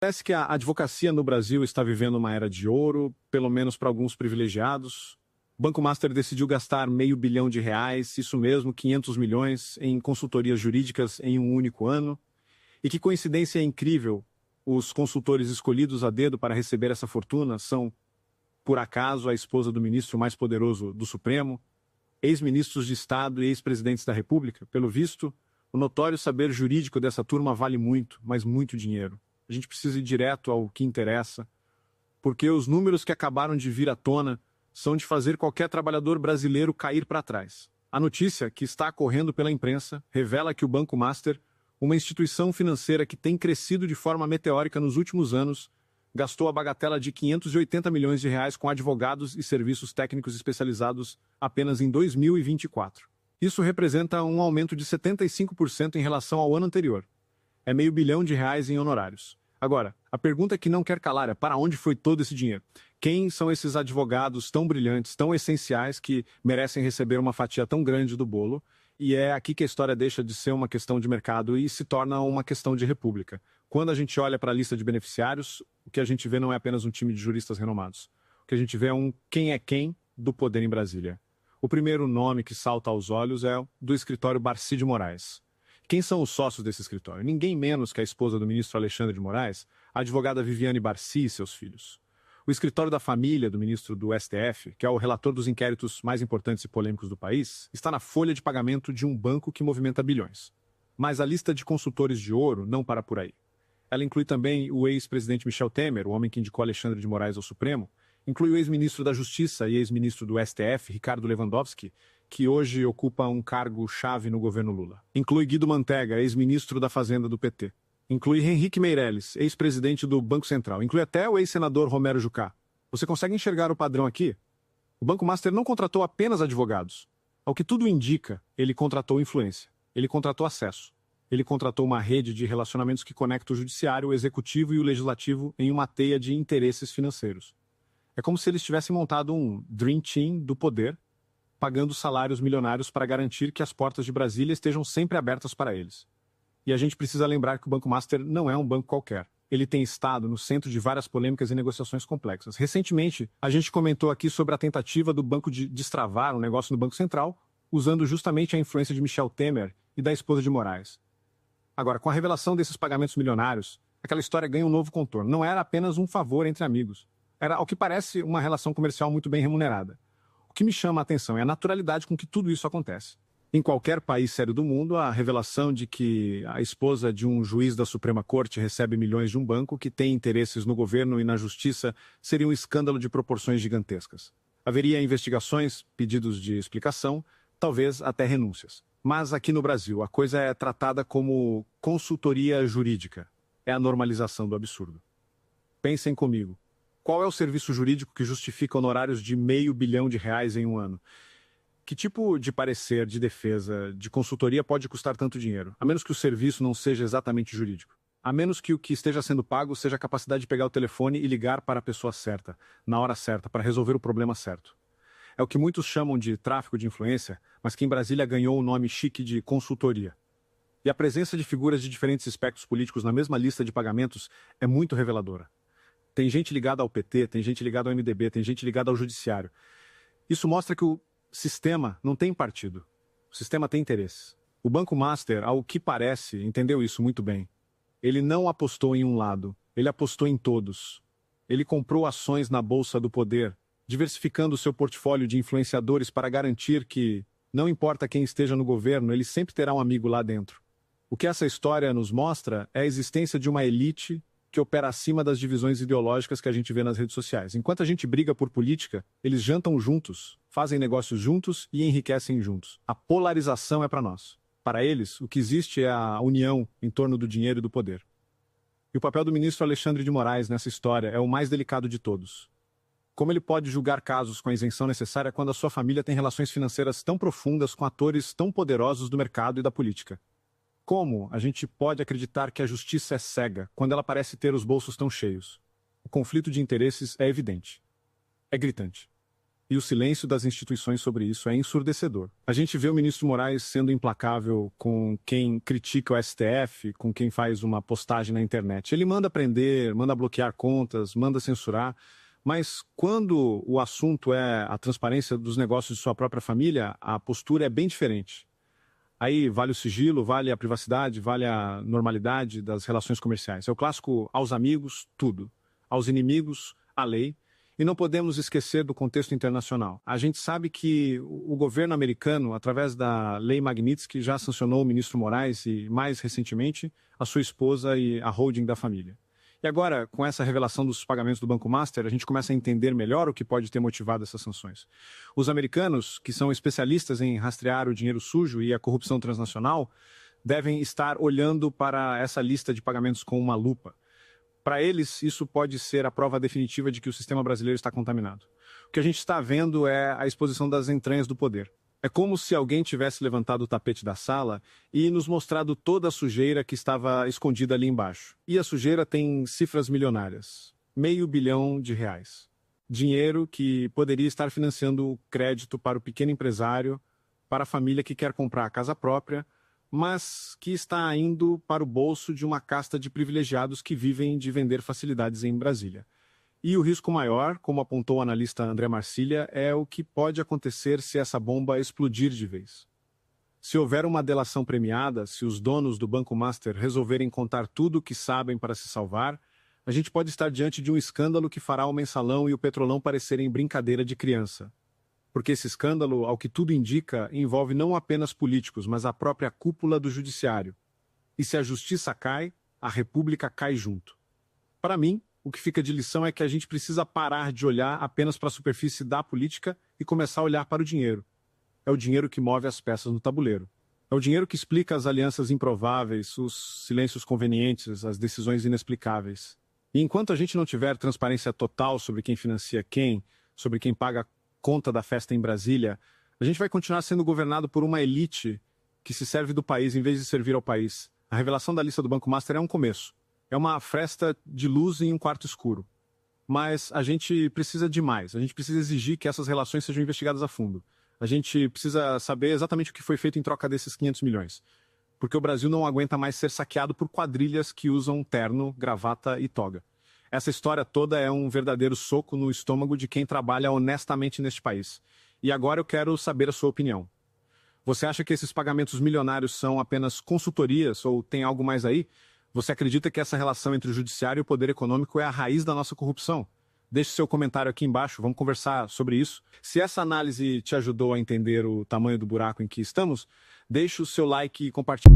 Parece que a advocacia no Brasil está vivendo uma era de ouro, pelo menos para alguns privilegiados. O Banco Master decidiu gastar R$500 milhão, isso mesmo, 500 milhões, em consultorias jurídicas em um único ano. E que coincidência incrível, os consultores escolhidos a dedo para receber essa fortuna são, por acaso, a esposa do ministro mais poderoso do Supremo, ex-ministros de Estado e ex-presidentes da República. Pelo visto, o notório saber jurídico dessa turma vale muito, mas muito dinheiro. A gente precisa ir direto ao que interessa, porque os números que acabaram de vir à tona são de fazer qualquer trabalhador brasileiro cair para trás. A notícia, que está correndo pela imprensa, revela que o Banco Master, uma instituição financeira que tem crescido de forma meteórica nos últimos anos, gastou a bagatela de R$580 milhões com advogados e serviços técnicos especializados apenas em 2024. Isso representa um aumento de 75% em relação ao ano anterior. É R$500 milhão em honorários. Agora, a pergunta que não quer calar é: para onde foi todo esse dinheiro? Quem são esses advogados tão brilhantes, tão essenciais, que merecem receber uma fatia tão grande do bolo? E é aqui que a história deixa de ser uma questão de mercado e se torna uma questão de república. Quando a gente olha para a lista de beneficiários, o que a gente vê não é apenas um time de juristas renomados. O que a gente vê é um quem é quem do poder em Brasília. O primeiro nome que salta aos olhos é o do escritório Barcy de Moraes. Quem são os sócios desse escritório? Ninguém menos que a esposa do ministro Alexandre de Moraes, a advogada Viviane Barcy e seus filhos. O escritório da família do ministro do STF, que é o relator dos inquéritos mais importantes e polêmicos do país, está na folha de pagamento de um banco que movimenta bilhões. Mas a lista de consultores de ouro não para por aí. Ela inclui também o ex-presidente Michel Temer, o homem que indicou Alexandre de Moraes ao Supremo, inclui o ex-ministro da Justiça e ex-ministro do STF, Ricardo Lewandowski, que hoje ocupa um cargo-chave no governo Lula. Inclui Guido Mantega, ex-ministro da Fazenda do PT. Inclui Henrique Meirelles, ex-presidente do Banco Central. Inclui até o ex-senador Romero Jucá. Você consegue enxergar o padrão aqui? O Banco Master não contratou apenas advogados. Ao que tudo indica, ele contratou influência. Ele contratou acesso. Ele contratou uma rede de relacionamentos que conecta o judiciário, o executivo e o legislativo em uma teia de interesses financeiros. É como se eles tivessem montado um Dream Team do poder, pagando salários milionários para garantir que as portas de Brasília estejam sempre abertas para eles. E a gente precisa lembrar que o Banco Master não é um banco qualquer. Ele tem estado no centro de várias polêmicas e negociações complexas. Recentemente, a gente comentou aqui sobre a tentativa do banco de destravar um negócio no Banco Central, usando justamente a influência de Michel Temer e da esposa de Moraes. Agora, com a revelação desses pagamentos milionários, aquela história ganha um novo contorno. Não era apenas um favor entre amigos. Era, ao que parece, uma relação comercial muito bem remunerada. O que me chama a atenção é a naturalidade com que tudo isso acontece. Em qualquer país sério do mundo, a revelação de que a esposa de um juiz da Suprema Corte recebe milhões de um banco que tem interesses no governo e na justiça seria um escândalo de proporções gigantescas. Haveria investigações, pedidos de explicação, talvez até renúncias. Mas aqui no Brasil, a coisa é tratada como consultoria jurídica. É a normalização do absurdo. Pensem comigo. Qual é o serviço jurídico que justifica honorários de R$500 bilhão em um ano? Que tipo de parecer, de defesa, de consultoria pode custar tanto dinheiro? A menos que o serviço não seja exatamente jurídico. A menos que o que esteja sendo pago seja a capacidade de pegar o telefone e ligar para a pessoa certa, na hora certa, para resolver o problema certo. É o que muitos chamam de tráfico de influência, mas que em Brasília ganhou o nome chique de consultoria. E a presença de figuras de diferentes espectros políticos na mesma lista de pagamentos é muito reveladora. Tem gente ligada ao PT, tem gente ligada ao MDB, tem gente ligada ao judiciário. Isso mostra que o sistema não tem partido. O sistema tem interesses. O Banco Master, ao que parece, entendeu isso muito bem. Ele não apostou em um lado, ele apostou em todos. Ele comprou ações na Bolsa do Poder, diversificando seu portfólio de influenciadores para garantir que, não importa quem esteja no governo, ele sempre terá um amigo lá dentro. O que essa história nos mostra é a existência de uma elite que opera acima das divisões ideológicas que a gente vê nas redes sociais. Enquanto a gente briga por política, eles jantam juntos, fazem negócios juntos e enriquecem juntos. A polarização é para nós. Para eles, o que existe é a união em torno do dinheiro e do poder. E o papel do ministro Alexandre de Moraes nessa história é o mais delicado de todos. Como ele pode julgar casos com a isenção necessária quando a sua família tem relações financeiras tão profundas com atores tão poderosos do mercado e da política? Como a gente pode acreditar que a justiça é cega quando ela parece ter os bolsos tão cheios? O conflito de interesses é evidente. É gritante. E o silêncio das instituições sobre isso é ensurdecedor. A gente vê o ministro Moraes sendo implacável com quem critica o STF, com quem faz uma postagem na internet. Ele manda prender, manda bloquear contas, manda censurar, mas quando o assunto é a transparência dos negócios de sua própria família, a postura é bem diferente. Aí vale o sigilo, vale a privacidade, vale a normalidade das relações comerciais. É o clássico aos amigos, tudo. Aos inimigos, a lei. E não podemos esquecer do contexto internacional. A gente sabe que o governo americano, através da Lei Magnitsky, já sancionou o ministro Moraes e, mais recentemente, a sua esposa e a holding da família. E agora, com essa revelação dos pagamentos do Banco Master, a gente começa a entender melhor o que pode ter motivado essas sanções. Os americanos, que são especialistas em rastrear o dinheiro sujo e a corrupção transnacional, devem estar olhando para essa lista de pagamentos com uma lupa. Para eles, isso pode ser a prova definitiva de que o sistema brasileiro está contaminado. O que a gente está vendo é a exposição das entranhas do poder. É como se alguém tivesse levantado o tapete da sala e nos mostrado toda a sujeira que estava escondida ali embaixo. E a sujeira tem cifras milionárias. R$500 bilhão. Dinheiro que poderia estar financiando o crédito para o pequeno empresário, para a família que quer comprar a casa própria, mas que está indo para o bolso de uma casta de privilegiados que vivem de vender facilidades em Brasília. E o risco maior, como apontou o analista André Marcília, é o que pode acontecer se essa bomba explodir de vez. Se houver uma delação premiada, se os donos do Banco Master resolverem contar tudo o que sabem para se salvar, a gente pode estar diante de um escândalo que fará o Mensalão e o Petrolão parecerem brincadeira de criança. Porque esse escândalo, ao que tudo indica, envolve não apenas políticos, mas a própria cúpula do judiciário. E se a justiça cai, a república cai junto. Para mim, o que fica de lição é que a gente precisa parar de olhar apenas para a superfície da política e começar a olhar para o dinheiro. É o dinheiro que move as peças no tabuleiro. É o dinheiro que explica as alianças improváveis, os silêncios convenientes, as decisões inexplicáveis. E enquanto a gente não tiver transparência total sobre quem financia quem, sobre quem paga conta da festa em Brasília, a gente vai continuar sendo governado por uma elite que se serve do país em vez de servir ao país. A revelação da lista do Banco Master é um começo. É uma fresta de luz em um quarto escuro. Mas a gente precisa de mais. A gente precisa exigir que essas relações sejam investigadas a fundo. A gente precisa saber exatamente o que foi feito em troca desses 500 milhões. Porque o Brasil não aguenta mais ser saqueado por quadrilhas que usam terno, gravata e toga. Essa história toda é um verdadeiro soco no estômago de quem trabalha honestamente neste país. E agora eu quero saber a sua opinião. Você acha que esses pagamentos milionários são apenas consultorias ou tem algo mais aí? Você acredita que essa relação entre o judiciário e o poder econômico é a raiz da nossa corrupção? Deixe seu comentário aqui embaixo, vamos conversar sobre isso. Se essa análise te ajudou a entender o tamanho do buraco em que estamos, deixe o seu like e compartilhe.